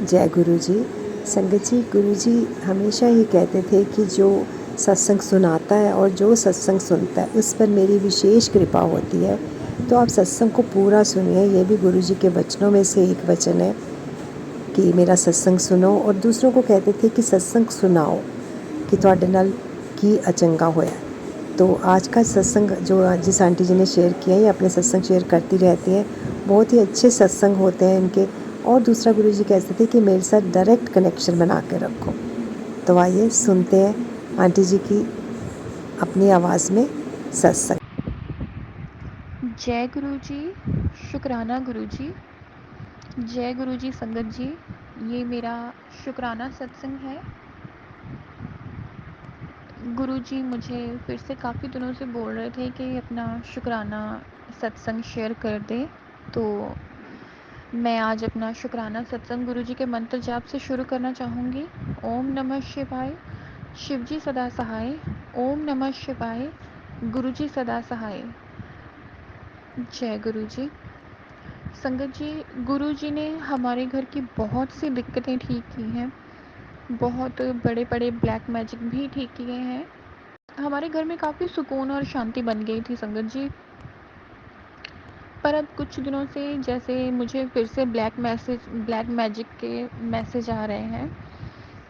जय गुरु जी। संगत जी, गुरु जी हमेशा ही कहते थे कि जो सत्संग सुनाता है और जो सत्संग सुनता है उस पर मेरी विशेष कृपा होती है। तो आप सत्संग को पूरा सुनिए। ये भी गुरु जी के वचनों में से एक वचन है कि मेरा सत्संग सुनो, और दूसरों को कहते थे कि सत्संग सुनाओ कि तुहाडे नाल की अचंगा होया। तो आज का सत्संग जो जिस आंटी जी ने शेयर किया है, ये अपने सत्संग शेयर करती रहती हैं। बहुत ही अच्छे सत्संग होते हैं इनके। और दूसरा गुरु जी कहते थे कि मेरे साथ डायरेक्ट कनेक्शन बना के रखो। तो आइए सुनते हैं आंटी जी की अपनी आवाज़ में सत्संग। जय गुरु जी, शुक्राना गुरु जी। जय गुरु जी संगत जी, ये मेरा शुक्राना सत्संग है। गुरु जी मुझे फिर से काफ़ी दिनों से बोल रहे थे कि अपना शुक्राना सत्संग शेयर कर दे, तो मैं आज अपना शुक्राना सत्संग गुरु जी के मंत्र जाप से शुरू करना चाहूँगी। ओम नमः शिवाय, शिव जी सदा सहाय। ओम नमः शिवाय, गुरु जी सदा सहाय। जय गुरु जी। संगत जी, गुरु जी ने हमारे घर की बहुत सी दिक्कतें ठीक की हैं। बहुत बड़े बड़े ब्लैक मैजिक भी ठीक किए हैं। हमारे घर में काफ़ी सुकून और शांति बन गई थी संगत जी। पर अब कुछ दिनों से जैसे मुझे फिर से ब्लैक मैजिक के मैसेज आ रहे हैं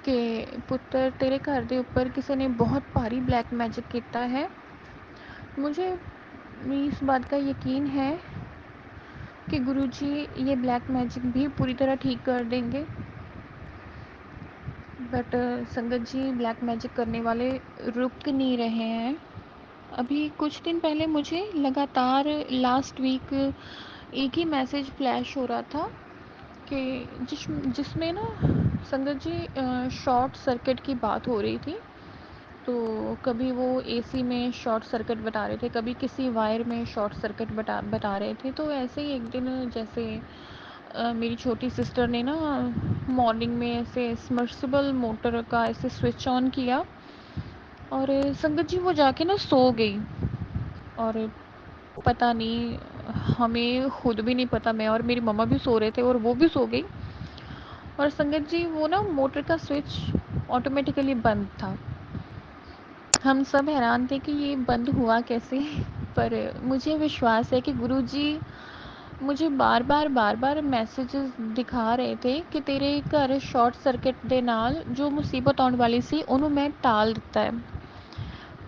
कि पुत्र तेरे घर के ऊपर किसी ने बहुत भारी ब्लैक मैजिक किया है। मुझे इस बात का यकीन है कि गुरुजी ये ब्लैक मैजिक भी पूरी तरह ठीक कर देंगे। बट संगत जी, ब्लैक मैजिक करने वाले रुक नहीं रहे हैं। अभी कुछ दिन पहले मुझे लगातार लास्ट वीक एक ही मैसेज फ्लैश हो रहा था कि जिसमें ना संगत जी शॉर्ट सर्किट की बात हो रही थी। तो कभी वो एसी में शॉर्ट सर्किट बता रहे थे, कभी किसी वायर में शॉर्ट सर्किट बता रहे थे। तो ऐसे ही एक दिन जैसे मेरी छोटी सिस्टर ने ना मॉर्निंग में ऐसे समर्सिबल मोटर का ऐसे स्विच ऑन किया और संगत जी वो जाके ना सो गई। और पता नहीं, हमें खुद भी नहीं पता, मैं और मेरी मम्मा भी सो रहे थे और वो भी सो गई। और संगत जी वो ना मोटर का स्विच ऑटोमेटिकली बंद था। हम सब हैरान थे कि ये बंद हुआ कैसे। पर मुझे विश्वास है कि गुरुजी मुझे बार बार मैसेजेस दिखा रहे थे कि तेरे घर शॉर्ट सर्किट दे नाल जो मुसीबत आने वाली सी उन्होंने मैं टाल दिता है।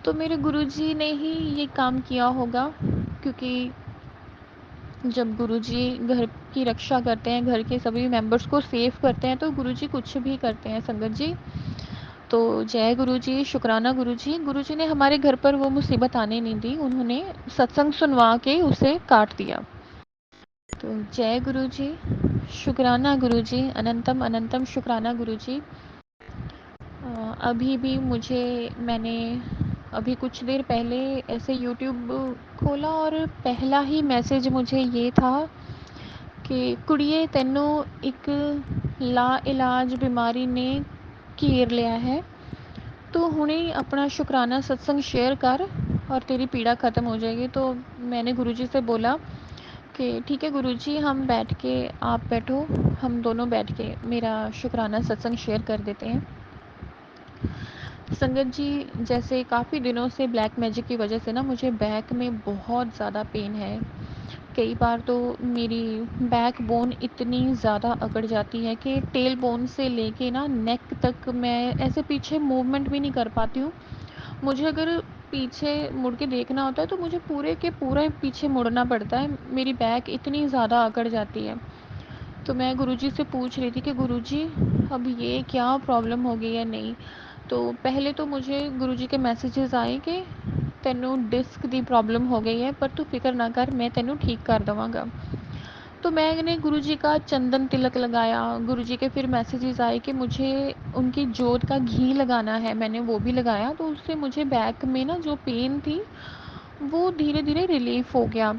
तो मेरे गुरुजी ने ही ये काम किया होगा, क्योंकि जब गुरुजी घर की रक्षा करते हैं, घर के सभी मेंबर्स को सेव करते हैं, तो गुरुजी कुछ भी करते हैं संगत जी। तो जय गुरुजी, शुक्राना गुरुजी। गुरुजी ने हमारे घर पर वो मुसीबत आने नहीं दी, उन्होंने सत्संग सुनवा के उसे काट दिया। तो जय गुरुजी, शुक्राना गुरुजी, अनंतम अनंतम शुक्राना गुरुजी। अभी भी मैंने अभी कुछ देर पहले ऐसे यूट्यूब खोला और पहला ही मैसेज मुझे ये था कि कुड़िए तेनू एक ला इलाज बीमारी ने घेर लिया है, तो हुणे अपना शुक्राना सत्संग शेयर कर और तेरी पीड़ा ख़त्म हो जाएगी। तो मैंने गुरुजी से बोला कि ठीक है गुरुजी, हम बैठ के, आप बैठो, हम दोनों बैठ के मेरा शुक्राना सत्संग शेयर कर देते हैं। संगत जी, जैसे काफ़ी दिनों से ब्लैक मैजिक की वजह से ना मुझे बैक में बहुत ज़्यादा पेन है। कई बार तो मेरी बैक बोन इतनी ज़्यादा अकड़ जाती है कि टेल बोन से लेके ना नेक तक मैं ऐसे पीछे मूवमेंट भी नहीं कर पाती हूँ। मुझे अगर पीछे मुड़ के देखना होता है तो मुझे पूरे के पूरा पीछे मुड़ना पड़ता है, मेरी बैक इतनी ज़्यादा अकड़ जाती है। तो मैं गुरुजी से पूछ रही थी कि गुरुजी अब ये क्या प्रॉब्लम हो गई है नहीं। तो पहले तो मुझे गुरुजी के मैसेजेस आए कि तेनू डिस्क की प्रॉब्लम हो गई है, पर तू फिक्र ना कर, मैं तेनू ठीक कर देवांगा। तो मैंने गुरुजी का चंदन तिलक लगाया। गुरुजी के फिर मैसेजेस आए कि मुझे उनकी जोत का घी लगाना है, मैंने वो भी लगाया। तो उससे मुझे बैक में ना जो पेन थी वो धीरे धीरे रिलीफ हो गया।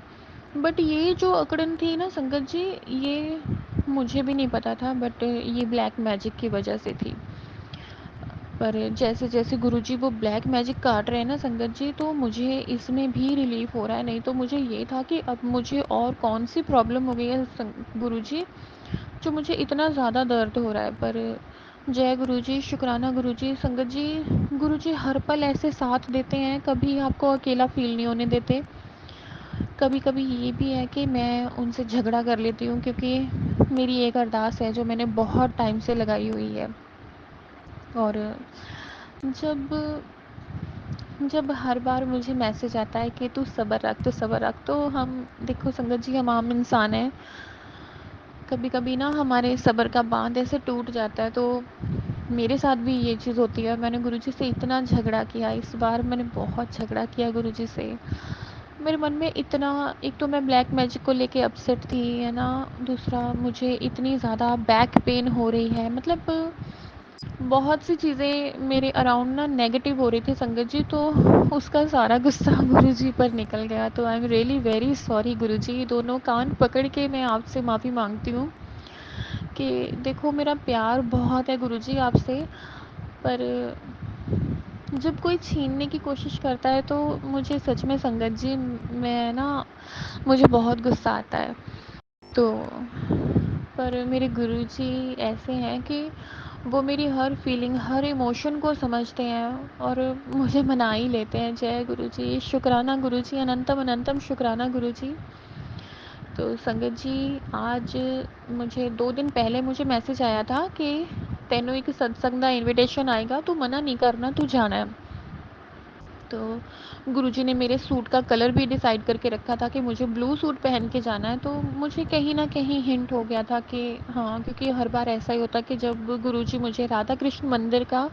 बट ये जो अकड़न थी ना संगत जी, ये मुझे भी नहीं पता था, बट ये ब्लैक मैजिक की वजह से थी। पर जैसे जैसे गुरुजी वो ब्लैक मैजिक काट रहे हैं ना संगत जी, तो मुझे इसमें भी रिलीफ हो रहा है। नहीं तो मुझे ये था कि अब मुझे और कौन सी प्रॉब्लम हो गई है गुरुजी जो मुझे इतना ज़्यादा दर्द हो रहा है। पर जय गुरुजी, शुक्राना गुरुजी, संगत जी, गुरुजी हर पल ऐसे साथ देते हैं, कभी आपको अकेला फ़ील नहीं होने देते। कभी-कभी ये भी है कि मैं उनसे झगड़ा कर लेती हूँ, क्योंकि मेरी एक अरदास है जो मैंने बहुत टाइम से लगाई हुई है। और जब जब हर बार मुझे मैसेज आता है कि तू सब्र रख, तू सब्र रख, तो हम देखो संगत जी, हम आम इंसान हैं। कभी कभी ना हमारे सब्र का बांध ऐसे टूट जाता है। तो मेरे साथ भी ये चीज़ होती है। मैंने गुरुजी से इतना झगड़ा किया, इस बार मैंने बहुत झगड़ा किया गुरुजी से। मेरे मन में इतना, एक तो मैं ब्लैक मैजिक को लेके अपसेट थी, है ना। दूसरा, मुझे इतनी ज़्यादा बैक पेन हो रही है, मतलब बहुत सी चीज़ें मेरे अराउंड ना नेगेटिव हो रही थी संगत जी। तो उसका सारा गुस्सा गुरुजी पर निकल गया। तो I am really very sorry गुरुजी, दोनों कान पकड़ के मैं आपसे माफ़ी मांगती हूँ कि देखो, मेरा प्यार बहुत है गुरुजी आपसे, पर जब कोई छीनने की कोशिश करता है तो मुझे सच में संगत जी, मैं ना, मुझे बहुत गुस्सा आता है। तो पर मेरे गुरुजी ऐसे हैं कि वो मेरी हर फीलिंग, हर इमोशन को समझते हैं और मुझे मना ही लेते हैं। जय गुरुजी, शुक्राना गुरुजी, अनंतम अनंतम शुक्राना गुरुजी। तो संगत जी, आज मुझे 2 दिन पहले मुझे मैसेज आया था कि तेनों एक सत्संग का इनविटेशन आएगा, तू मना नहीं करना, तू जाना है। तो गुरुजी ने मेरे सूट का कलर भी डिसाइड करके रखा था कि मुझे ब्लू सूट पहन के जाना है। तो मुझे कहीं ना कहीं हिंट हो गया था कि हाँ, क्योंकि हर बार ऐसा ही होता कि जब गुरुजी मुझे राधा कृष्ण मंदिर का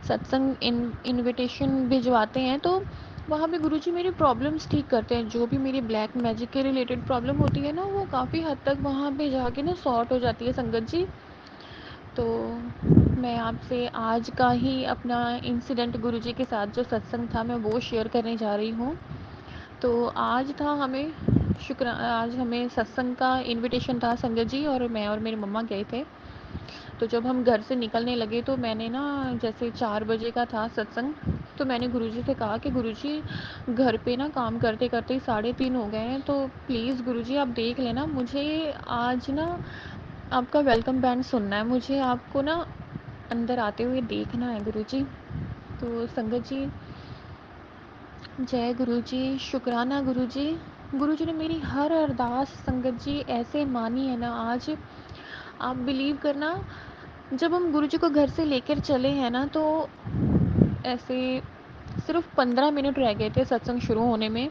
सत्संग इनविटेशन भिजवाते हैं, तो वहाँ पे गुरुजी मेरी प्रॉब्लम्स ठीक करते हैं। जो भी मेरी ब्लैक मैजिक के रिलेटेड प्रॉब्लम होती है ना, वो काफ़ी हद तक वहाँ पे जाके ना सॉर्ट हो जाती है संगत जी। तो मैं आपसे आज का ही अपना इंसिडेंट गुरुजी के साथ जो सत्संग था, मैं वो शेयर करने जा रही हूँ। तो आज था हमें आज हमें सत्संग का इनविटेशन था संगत जी, और मैं और मेरी मम्मा गए थे। तो जब हम घर से निकलने लगे तो मैंने ना, जैसे 4 बजे का था सत्संग, तो मैंने गुरुजी से कहा कि गुरुजी, घर पे ना काम करते करते ही 3:30 हो गए हैं, तो प्लीज़ गुरुजी आप देख लेना, मुझे आज ना आपका वेलकम बैंड सुनना है, मुझे आपको ना अंदर आते हुए देखना है गुरुजी। तो संगत जी, जय गुरुजी, शुक्राना गुरुजी। गुरुजी ने मेरी हर अरदास संगत जी ऐसे मानी है ना आज, आप बिलीव करना। जब हम गुरुजी को घर से लेकर चले हैं ना, तो ऐसे सिर्फ 15 मिनट रह गए थे सत्संग शुरू होने में।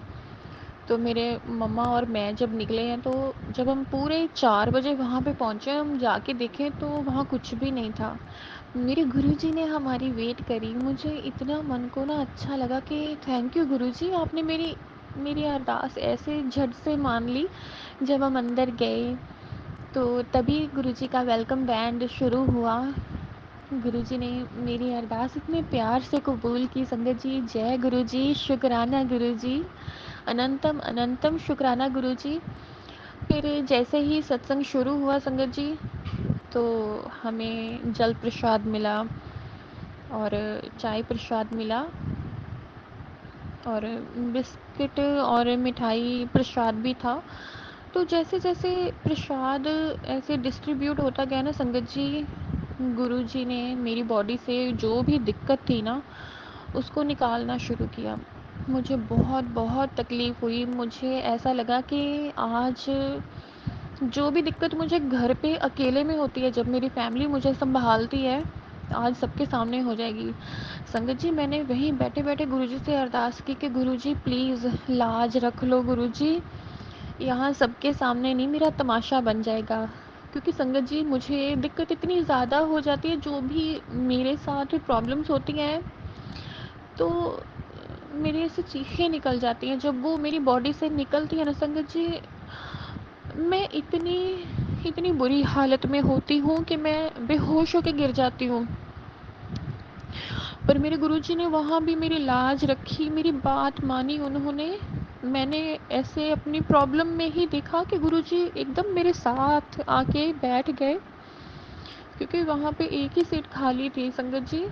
तो मेरे मम्मा और मैं जब निकले हैं, तो जब हम पूरे 4 बजे वहाँ पे पहुँचे, हम जाके देखें तो वहाँ कुछ भी नहीं था। मेरे गुरुजी ने हमारी वेट करी। मुझे इतना मन को ना अच्छा लगा कि थैंक यू गुरुजी, आपने मेरी मेरी अरदास ऐसे झट से मान ली। जब हम अंदर गए तो तभी गुरुजी का वेलकम बैंड शुरू हुआ। गुरुजी ने मेरी अरदास इतने प्यार से कबूल की संगत जी। जय गुरुजी, शुक्राना गुरुजी, अनंतम अनंतम शुक्राना गुरुजी। फिर जैसे ही सत्संग शुरू हुआ संगत जी, तो हमें जल प्रसाद मिला और चाय प्रसाद मिला और बिस्किट और मिठाई प्रसाद भी था। तो जैसे जैसे प्रसाद ऐसे डिस्ट्रीब्यूट होता गया ना संगत जी, गुरुजी ने मेरी बॉडी से जो भी दिक्कत थी ना, उसको निकालना शुरू किया। मुझे बहुत बहुत तकलीफ़ हुई। मुझे ऐसा लगा कि आज जो भी दिक्कत मुझे घर पे अकेले में होती है, जब मेरी फैमिली मुझे संभालती है, आज सबके सामने हो जाएगी। संगत जी, मैंने वहीं बैठे बैठे गुरुजी से अरदास की कि गुरुजी प्लीज़ लाज रख लो गुरुजी, यहाँ सबके सामने नहीं, मेरा तमाशा बन जाएगा। क्योंकि संगत जी, मुझे दिक्कत इतनी ज़्यादा हो जाती है, जो भी मेरे साथ प्रॉब्लम्स होती हैं, तो मेरी ऐसे चीखें निकल जाती हैं। जब वो मेरी बॉडी से निकलती है ना संगत जी, मैं इतनी इतनी बुरी हालत में होती हूँ कि मैं बेहोश होकर गिर जाती हूँ। पर मेरे गुरुजी ने वहाँ भी मेरी लाज रखी, मेरी बात मानी उन्होंने। मैंने ऐसे अपनी प्रॉब्लम में ही देखा कि गुरुजी एकदम मेरे साथ आके बैठ गए, क्योंकि वहाँ पे एक ही सीट खाली थी संगत जी।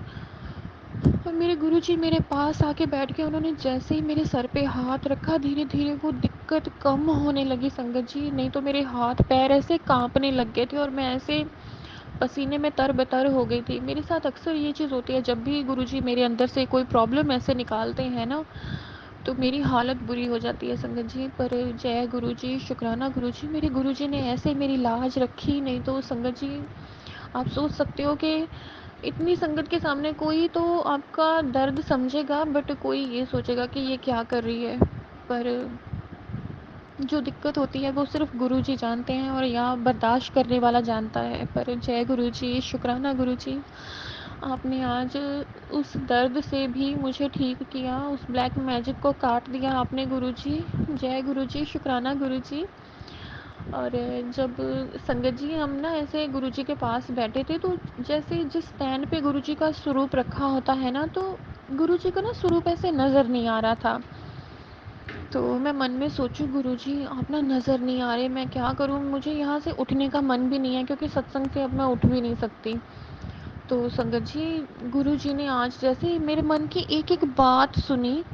और मेरे गुरुजी मेरे पास आके बैठ गए। उन्होंने जैसे ही मेरे सर पे हाथ रखा, धीरे-धीरे वो दिक्कत कम होने लगी संगत जी। नहीं तो मेरे हाथ पैर ऐसे काँपने लग गए थे और मैं ऐसे पसीने में तर-बतर हो गई थी। मेरे साथ अक्सर ये चीज़ होती है, जब भी गुरुजी मेरे अंदर से कोई प्रॉब्लम ऐसे निकालते हैं ना, तो मेरी हालत बुरी हो जाती है संगत जी। पर जय गुरुजी, शुक्राना गुरुजी, मेरे गुरुजी ने ऐसे मेरी लाज रखी। नहीं तो संगत जी, आप सोच सकते हो कि इतनी संगत के सामने कोई तो आपका दर्द समझेगा, बट कोई ये सोचेगा कि ये क्या कर रही है। पर जो दिक्कत होती है वो सिर्फ गुरुजी जानते हैं और या बर्दाश्त करने वाला जानता है। पर जय गुरुजी, शुक्राना गुरुजी, आपने आज उस दर्द से भी मुझे ठीक किया, उस ब्लैक मैजिक को काट दिया आपने गुरुजी। जय गुरुजी, शुक्राना गुरुजी। और जब संगत जी हम ना ऐसे गुरुजी के पास बैठे थे, तो जैसे जिस स्टैंड पे गुरुजी का स्वरूप रखा होता है ना, तो गुरुजी का ना स्वरूप ऐसे नज़र नहीं आ रहा था। तो मैं मन में सोचूं, गुरुजी आप ना नज़र नहीं आ रहे, मैं क्या करूं, मुझे यहाँ से उठने का मन भी नहीं है क्योंकि सत्संग से अब मैं उठ भी नहीं सकती। तो संगत जी, गुरुजी ने आज जैसे मेरे मन की एक एक बात सुनी,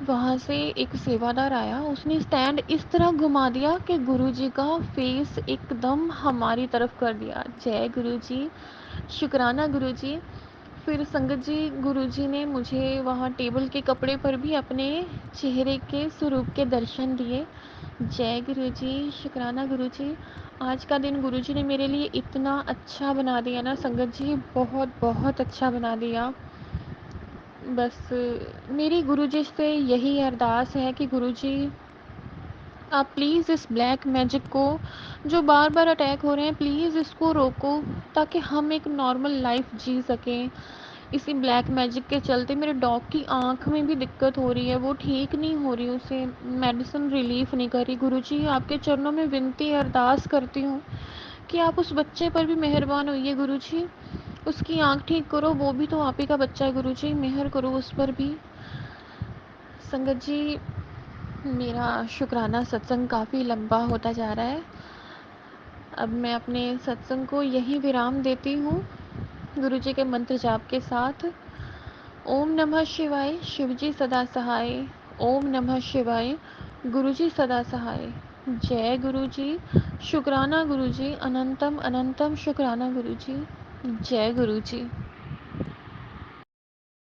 वहाँ से एक सेवादार आया, उसने स्टैंड इस तरह घुमा दिया कि गुरुजी का फेस एकदम हमारी तरफ कर दिया। जय गुरुजी, शुक्राना गुरुजी। फिर संगत जी, गुरुजी ने मुझे वहाँ टेबल के कपड़े पर भी अपने चेहरे के स्वरूप के दर्शन दिए। जय गुरुजी, शुक्राना गुरुजी। आज का दिन गुरुजी ने मेरे लिए इतना अच्छा बना दिया ना संगत जी, बहुत बहुत अच्छा बना दिया। बस मेरी गुरुजी से यही अरदास है कि गुरुजी आप प्लीज़ इस ब्लैक मैजिक को, जो बार बार अटैक हो रहे हैं, प्लीज़ इसको रोको, ताकि हम एक नॉर्मल लाइफ जी सकें। इसी ब्लैक मैजिक के चलते मेरे डॉग की आँख में भी दिक्कत हो रही है, वो ठीक नहीं हो रही, उसे मेडिसिन रिलीफ नहीं कर रही। गुरुजी आपके चरणों में विनती अरदास करती हूँ कि आप उस बच्चे पर भी मेहरबान होइए गुरुजी, उसकी आँख ठीक करो, वो भी तो आप ही का बच्चा है गुरुजी, मेहर करो उस पर भी। संगत जी, मेरा शुक्राना सत्संग काफ़ी लंबा होता जा रहा है। अब मैं अपने सत्संग को यहीं विराम देती हूँ गुरुजी के मंत्र जाप के साथ। ओम नमः शिवाय, शिवजी सदा सहाय। ओम नमः शिवाय, गुरुजी सदा सहाय। जय गुरुजी, शुक्राना गुरुजी, अनंतम अनंतम शुक्राना गुरुजी। जय गुरुजी।